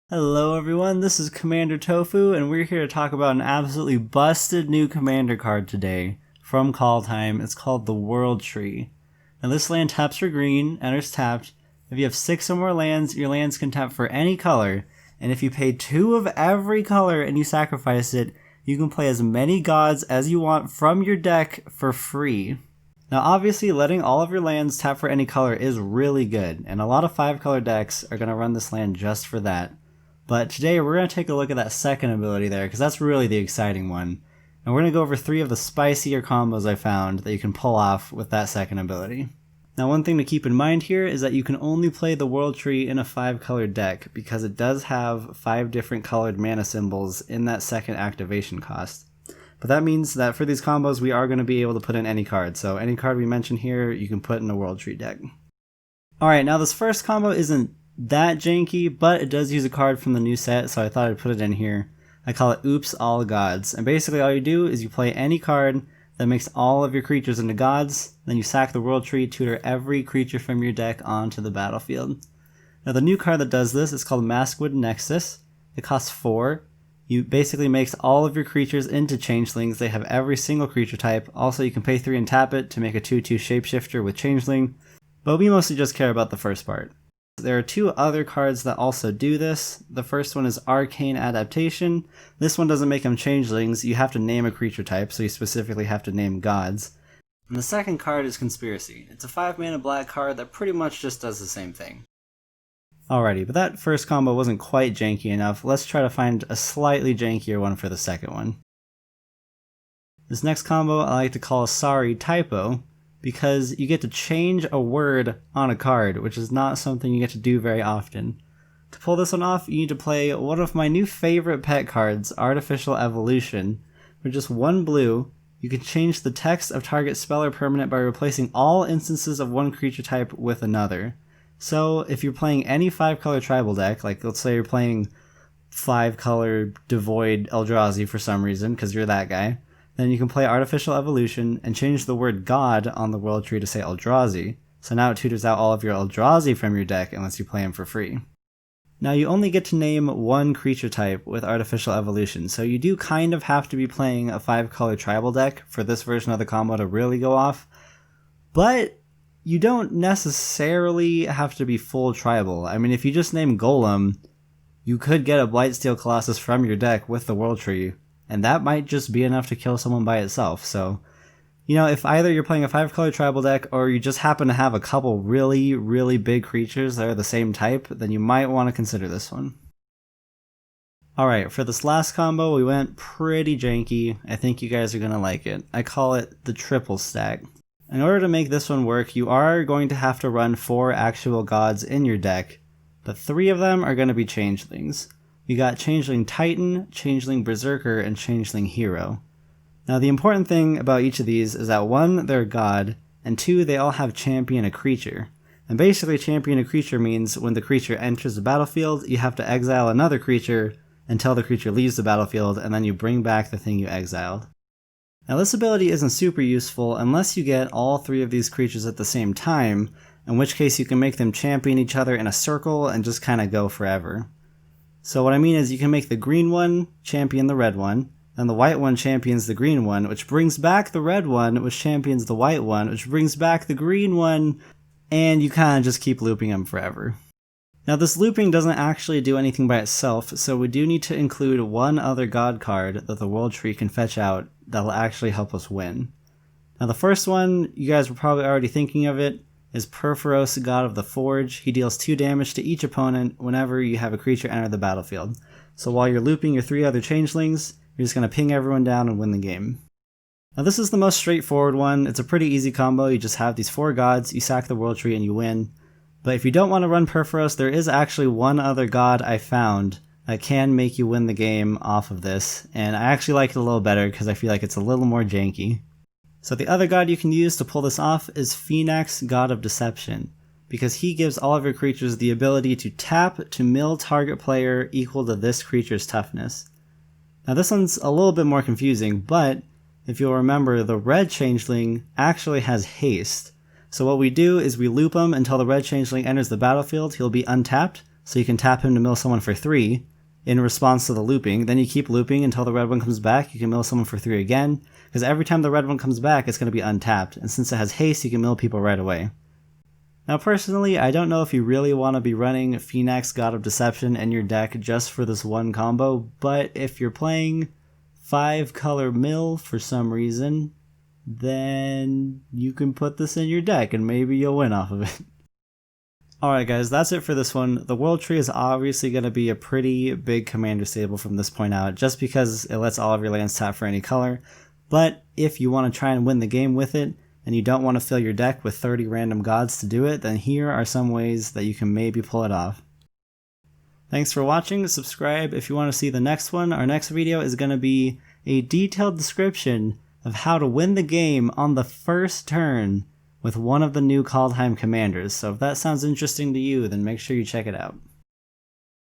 Hello everyone, this is Commander Tofu, and we're here to talk about an absolutely busted new commander card today from Kaldheim. It's called the World Tree. Now this land taps for green, enters tapped. If you have 6 or more lands, your lands can tap for any color, and if you pay 2 of every color and you sacrifice it, you can play as many gods as you want from your deck for free. Now obviously letting all of your lands tap for any color is really good, and a lot of 5-color decks are going to run this land just for that. But today we're going to take a look at that second ability there, because that's really the exciting one. And we're going to go over 3 of the spicier combos I found that you can pull off with that second ability. Now one thing to keep in mind here is that you can only play the World Tree in a 5-color deck, because it does have 5 different colored mana symbols in that second activation cost. But that means that for these combos we are going to be able to put in any card, so any card we mention here you can put in a World Tree deck. Alright, now this first combo isn't that janky, but it does use a card from the new set, so I thought I'd put it in here. I call it Oops All Gods, and basically all you do is you play any card that makes all of your creatures into gods, then you sack the World Tree, tutor every creature from your deck onto the battlefield. Now the new card that does this is called Maskwood Nexus. It costs 4. You basically makes all of your creatures into changelings. They have every single creature type. Also you can pay 3 and tap it to make a 2/2 shapeshifter with changeling, but we mostly just care about the first part. There are 2 other cards that also do this. The first one is Arcane Adaptation. This one doesn't make them changelings, you have to name a creature type, so you specifically have to name gods. And the second card is Conspiracy. It's a 5-mana black card that pretty much just does the same thing. Alrighty, but that first combo wasn't quite janky enough. Let's try to find a slightly jankier one for the second one. This next combo I like to call Sorry Typo, because you get to change a word on a card, which is not something you get to do very often. To pull this one off, you need to play one of my new favorite pet cards, Artificial Evolution. For just 1 blue, you can change the text of target spell or permanent by replacing all instances of one creature type with another. So if you're playing any 5-color tribal deck, like let's say you're playing 5-color Devoid Eldrazi for some reason, because you're that guy, then you can play Artificial Evolution and change the word God on the World Tree to say Eldrazi. So now it tutors out all of your Eldrazi from your deck and lets you play them for free. Now you only get to name 1 creature type with Artificial Evolution, so you do kind of have to be playing a 5-color tribal deck for this version of the combo to really go off. But you don't necessarily have to be full tribal. I mean, if you just name Golem, you could get a Blightsteel Colossus from your deck with the World Tree, and that might just be enough to kill someone by itself. So, if either you're playing a 5-color tribal deck or you just happen to have a couple really, really big creatures that are the same type, then you might want to consider this one. Alright, for this last combo we went pretty janky. I think you guys are going to like it. I call it the Triple Stack. In order to make this one work, you are going to have to run 4 actual gods in your deck, but 3 of them are going to be changelings. You got Changeling Titan, Changeling Berserker, and Changeling Hero. Now the important thing about each of these is that 1, they're a god, and 2, they all have Champion a Creature. And basically Champion a Creature means when the creature enters the battlefield, you have to exile another creature until the creature leaves the battlefield, and then you bring back the thing you exiled. Now this ability isn't super useful unless you get all 3 of these creatures at the same time, in which case you can make them champion each other in a circle and just kinda go forever. So what I mean is you can make the green one champion the red one, then the white one champions the green one, which brings back the red one, which champions the white one, which brings back the green one, and you kind of just keep looping them forever. Now this looping doesn't actually do anything by itself, so we do need to include 1 other god card that the World Tree can fetch out that'll actually help us win. Now the first one, you guys were probably already thinking of it, is Perforos, God of the Forge. He deals 2 damage to each opponent whenever you have a creature enter the battlefield. So while you're looping your 3 other changelings, you're just going to ping everyone down and win the game. Now this is the most straightforward one. It's a pretty easy combo. You just have these 4 gods, you sack the World Tree, and you win. But if you don't want to run Perforos, there is actually 1 other god I found that can make you win the game off of this, and I actually like it a little better because I feel like it's a little more janky. So the other god you can use to pull this off is Phoenix, God of Deception, because he gives all of your creatures the ability to tap to mill target player equal to this creature's toughness. Now this one's a little bit more confusing, but if you'll remember, the red changeling actually has haste. So what we do is we loop him until the red changeling enters the battlefield. He'll be untapped, so you can tap him to mill someone for 3 in response to the looping. Then you keep looping until the red one comes back. You can mill someone for 3 again, because every time the red one comes back, it's going to be untapped. And since it has haste, you can mill people right away. Now personally, I don't know if you really want to be running Phoenix God of Deception in your deck just for this one combo, but if you're playing 5 color mill for some reason, then you can put this in your deck and maybe you'll win off of it. Alright guys, that's it for this one. The World Tree is obviously going to be a pretty big commander stable from this point out, just because it lets all of your lands tap for any color. But if you want to try and win the game with it, and you don't want to fill your deck with 30 random gods to do it, then here are some ways that you can maybe pull it off. Thanks for watching. Subscribe if you want to see the next one. Our next video is going to be a detailed description of how to win the game on the first turn with one of the new Kaldheim commanders. So if that sounds interesting to you, then make sure you check it out.